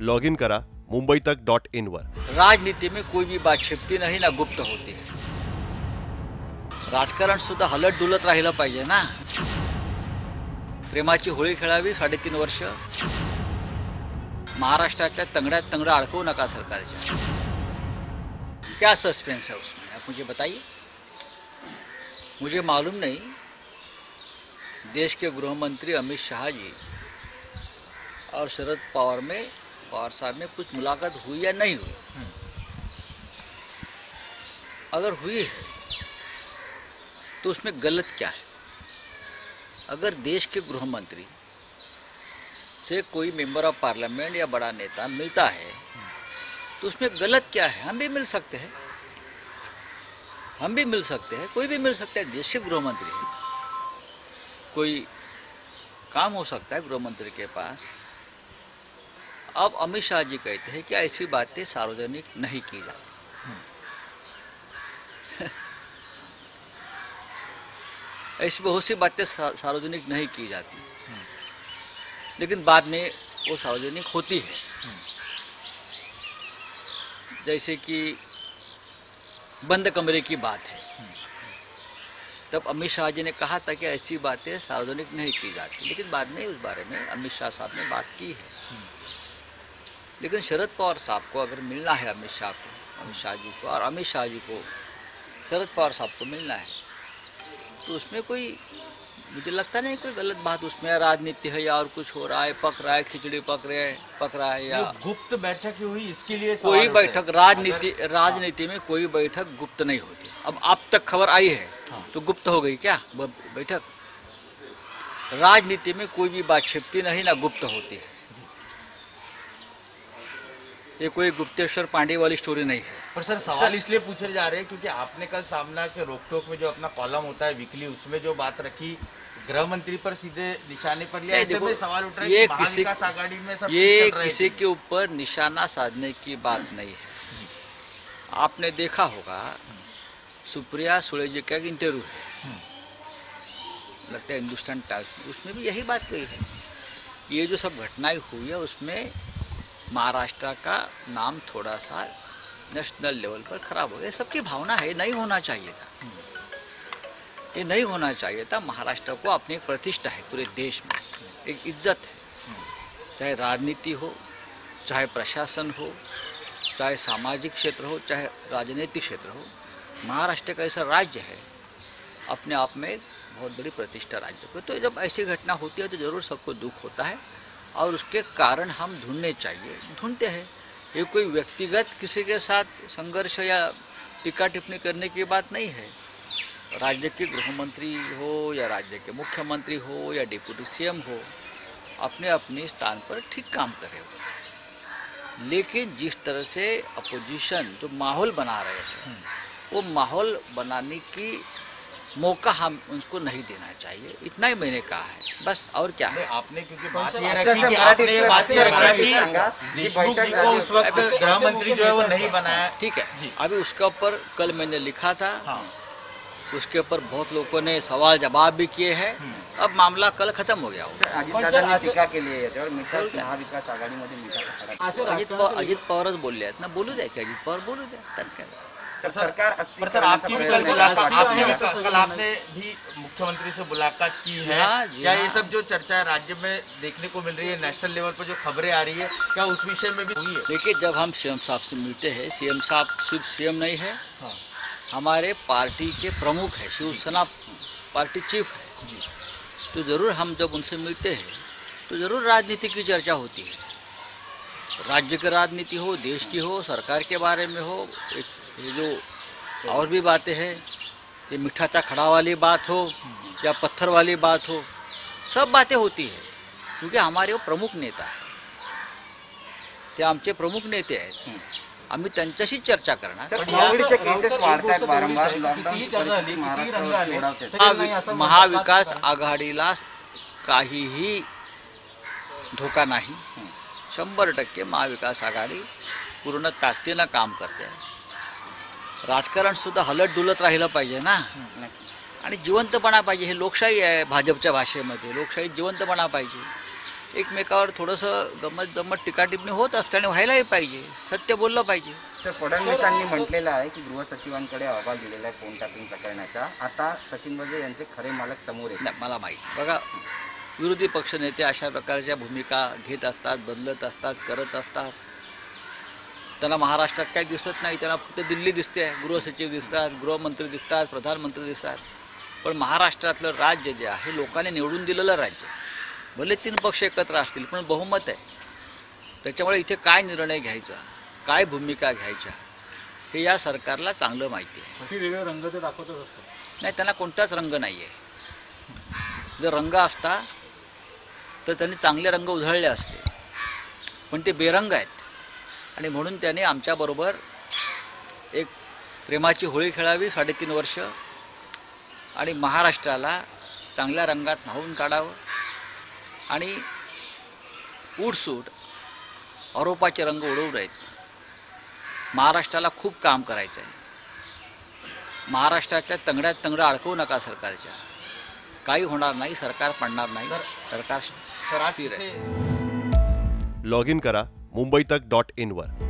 Log in करा मुंबईतक.in वर। राजनीति में कोई भी बात छिपती नाही ना गुप्त होती है। राजकारण सुद्धा हलत डुलत राहिलं पाहिजे ना। प्रेमाची होळी खेळावी 3.5 वर्ष। महाराष्ट्राच्या तंगड्यात तंगडं अडकवू नका सरकारच्या। क्या सस्पेंस है उसमें, आप मुझे बताइए। मुझे मालूम नहीं देश के गृह मंत्री अमित शाह जी और शरद पवार साहब में कुछ मुलाकात हुई या नहीं हुई। अगर हुई है तो उसमें गलत क्या है। अगर देश के गृह मंत्री से कोई मेंबर ऑफ पार्लियामेंट या बड़ा नेता मिलता है तो उसमें गलत क्या है। हम भी मिल सकते हैं, कोई भी मिल सकता है। देश के गृह मंत्री है, कोई काम हो सकता है गृह मंत्री के पास। अब अमित शाह जी कहते हैं कि ऐसी बातें सार्वजनिक नहीं की जाती। ऐसी बहुत सी बातें सार्वजनिक नहीं की जाती, लेकिन बाद में वो सार्वजनिक होती है। जैसे कि बंद कमरे की बात है, तब अमित शाह जी ने कहा था कि ऐसी बातें सार्वजनिक नहीं की जाती, लेकिन बाद में उस बारे में अमित शाह साहब ने बात की है। लेकिन शरद पवार साहब को अगर मिलना है अमित शाह जी को, और अमित शाह जी को शरद पवार साहब को मिलना है, तो उसमें कोई, मुझे लगता नहीं कोई गलत बात उसमें राजनीति है या और कुछ हो रहा है, पक रहा है, खिचड़ी पक रहा है या गुप्त बैठक हुई, इसके लिए कोई बैठक राजनीति में कोई बैठक गुप्त नहीं होती। अब आप तक खबर आई है तो गुप्त हो गई क्या बैठक। राजनीति में कोई भी बात छिपती नहीं ना गुप्त होती है। ये कोई गुप्तेश्वर पांडे वाली स्टोरी नहीं है। पर सर सवाल इसलिए पूछे जा रहे हैं क्योंकि आपने कल सामना के रोकटोक में जो अपना कॉलम होता है वीकली, उसमें जो बात रखी गृह मंत्री पर सीधे निशाने पर लिया। ऐसे में सवाल उठ रहा है कि महाविकास आघाड़ी में सब ये किसी के ऊपर निशाना साधने की बात नहीं है। आपने देखा होगा सुप्रिया सुले जी का एक इंटरव्यू है, लगता है हिंदुस्तान टाइम्स में, उसमें भी यही बात कही है। ये जो सब घटनाएं हुई है उसमें महाराष्ट्र का नाम थोड़ा सा नेशनल लेवल पर खराब हो गया। सबकी भावना है, नहीं होना चाहिए था, ये नहीं होना चाहिए था। महाराष्ट्र को अपनी एक प्रतिष्ठा है पूरे देश में, एक इज्जत है। चाहे राजनीति हो, चाहे प्रशासन हो, चाहे सामाजिक क्षेत्र हो, चाहे राजनीतिक क्षेत्र हो, महाराष्ट्र का ऐसा राज्य है अपने आप में बहुत बड़ी प्रतिष्ठा राज्य को। तो जब ऐसी घटना होती है तो ज़रूर सबको दुख होता है और उसके कारण हम ढूंढते हैं। ये कोई व्यक्तिगत किसी के साथ संघर्ष या टीका टिप्पणी करने की बात नहीं है। राज्य के गृह मंत्री हो या राज्य के मुख्यमंत्री हो या डिप्टी सीएम हो, अपने अपने स्थान पर ठीक काम करे हो। लेकिन जिस तरह से अपोजिशन जो माहौल बना रहे हैं, वो माहौल बनाने की मौका हम उनको नहीं देना चाहिए। इतना ही मैंने कहा है, बस। और क्या है, आपने क्योंकि बात ये रखी कि आपने ये बात ये रखी कि देशमुख जी को उस वक्त गृह मंत्री जो है वो नहीं बनाया। ठीक है, अभी उसके ऊपर कल मैंने लिखा था। उसके ऊपर बहुत लोगों ने सवाल जवाब भी किए हैं। अब मामला कल खत्म हो गया होगा। अजित पवारच बोलले आहेत ना, बोलू द्या की अजित पवार बोलू द्या, त्यात काय। सरकार पर सर आपकी भी कल आपने भी मुख्यमंत्री से मुलाकात की है। क्या ये सब जो चर्चा राज्य में देखने को मिल रही है, नेशनल लेवल पर जो खबरें आ रही है, क्या उस विषय में भी हुई है? देखिए, जब हम सीएम साहब से मिलते हैं, सीएम साहब सिर्फ सीएम नहीं है, हमारे पार्टी के प्रमुख है, शिवसेना पार्टी चीफ है। तो ज़रूर हम जब उनसे मिलते हैं तो ज़रूर राजनीति की चर्चा होती है। राज्य की राजनीति हो, देश की हो, सरकार के बारे में हो, ये जो और भी बातें हैं, ये मिठाचा खड़ा वाली बात हो या पत्थर वाली बात हो, सब बातें होती है। क्योंकि हमारे वो प्रमुख नेता है, ते आमचे प्रमुख नेते आहेत, आम्ही त्यांच्याशी चर्चा करणार। महाविकास आघाडीला काहीही धोका नाही। 100% महाविकास आघाडी पूर्ण ताकदीनं काम करते आहे। राजकारण सुद्धा हलत डुलत राहिलं पाहिजे ना, आणि जिवंतपणा पाहिजे। हे लोकशाही आहे, भाजपच्या भाषेमध्ये लोकशाही जिवंतपणा पाहिजे। एकमेकावर थोडंसं गंमत जम्मत टीका टिप्पणी होत असते आणि व्हायलाही पाहिजे, सत्य बोललं पाहिजे. तर फडणवीसांनी म्हटलेलं आहे की गृहसचिवांकडे अहवाल दिलेला आहे फोन टॅपिंग प्रकरणाचा. आता सचिन वाझे यांचे खरे मालक समोर येतात. नाही, मला माहीत. बघा, विरोधी पक्षनेते अशा प्रकारच्या भूमिका घेत असतात, बदलत असतात, करत असतात. त्यांना महाराष्ट्रात काही दिसत नाही, त्यांना फक्त दिल्ली दिसते. गृहसचिव दिसतात, गृहमंत्री दिसतात, प्रधानमंत्री दिसतात. पण महाराष्ट्रातलं राज्य जे आहे लोकांनी निवडून दिलेलं राज्य, भले 3 पक्ष एकत्र असतील पण बहुमत आहे. त्याच्यामुळे इथे काय निर्णय घ्यायचा, काय भूमिका घ्यायच्या, हे या सरकारला चांगलं माहिती आहे. वेगळे रंग ते दाखवतच असतो. नाही, त्यांना कोणताच रंग नाही आहे. जर रंग असता तर त्यांनी चांगले रंग उधळले असते, पण ते बेरंग आहेत. आणि म्हणून त्याने आमच्याबरोबर एक प्रेमाची होळी खेळावी 3.5 वर्ष आणि महाराष्ट्राला चांगल्या रंगात न्हावून काढावं आणि उठसूट आरोपाचे रंग उडवू आहेत. महाराष्ट्राला खूप काम करायचं आहे. महाराष्ट्राच्या तंगड्यात तंगडं अडकवू नका सरकारच्या. काही होणार नाही, सरकार पडणार नाही, सरकार स्थिर आहे. लॉग इन करा मुंबईतक.in वर.